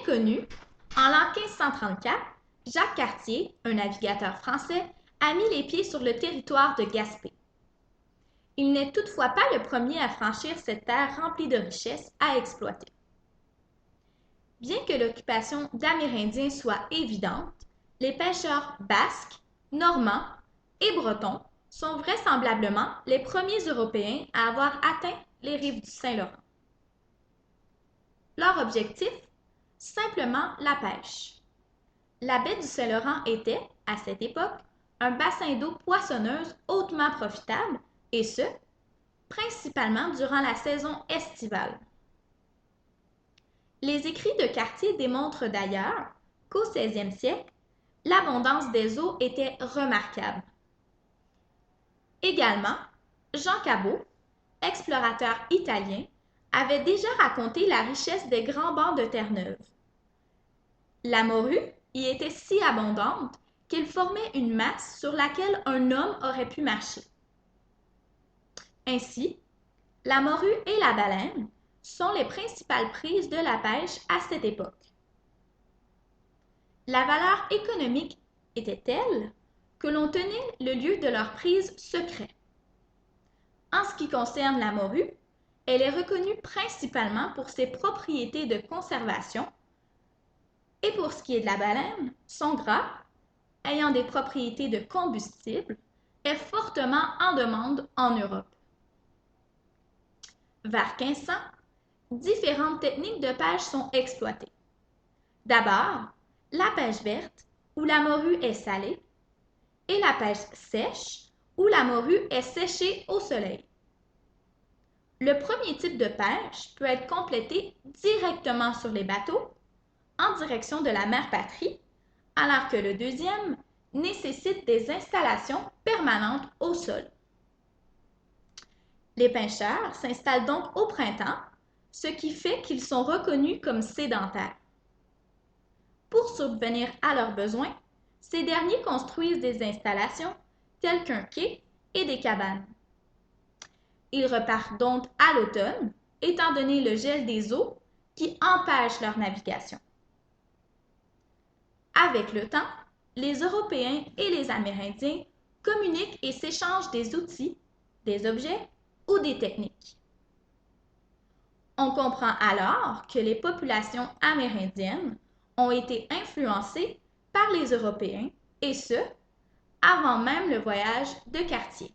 connu, en l'an 1534, Jacques Cartier, un navigateur français, a mis les pieds sur le territoire de Gaspé. Il n'est toutefois pas le premier à franchir cette terre remplie de richesses à exploiter. Bien que l'occupation d'Amérindiens soit évidente, les pêcheurs basques, normands et bretons sont vraisemblablement les premiers Européens à avoir atteint les rives du Saint-Laurent. Leur objectif? Simplement la pêche. La baie du Saint-Laurent était, à cette époque, un bassin d'eau poissonneuse hautement profitable, et ce, principalement durant la saison estivale. Les écrits de Cartier démontrent d'ailleurs qu'au 16e siècle, l'abondance des eaux était remarquable. Également, Jean Cabot, explorateur italien, avait déjà raconté la richesse des grands bancs de Terre-Neuve. La morue y était si abondante qu'elle formait une masse sur laquelle un homme aurait pu marcher. Ainsi, la morue et la baleine sont les principales prises de la pêche à cette époque. La valeur économique était telle que l'on tenait le lieu de leur prise secret. En ce qui concerne la morue, elle est reconnue principalement pour ses propriétés de conservation, et pour ce qui est de la baleine, son gras, ayant des propriétés de combustible, est fortement en demande en Europe. Vers 1500, différentes techniques de pêche sont exploitées. D'abord, la pêche verte, où la morue est salée, et la pêche sèche, où la morue est séchée au soleil. Le premier type de pêche peut être complété directement sur les bateaux, en direction de la mère patrie, alors que le deuxième nécessite des installations permanentes au sol. Les pêcheurs s'installent donc au printemps, ce qui fait qu'ils sont reconnus comme sédentaires. Pour subvenir à leurs besoins, ces derniers construisent des installations telles qu'un quai et des cabanes. Ils repartent donc à l'automne, étant donné le gel des eaux qui empêche leur navigation. Avec le temps, les Européens et les Amérindiens communiquent et s'échangent des outils, des objets ou des techniques. On comprend alors que les populations amérindiennes ont été influencées par les Européens, et ce, avant même le voyage de Cartier.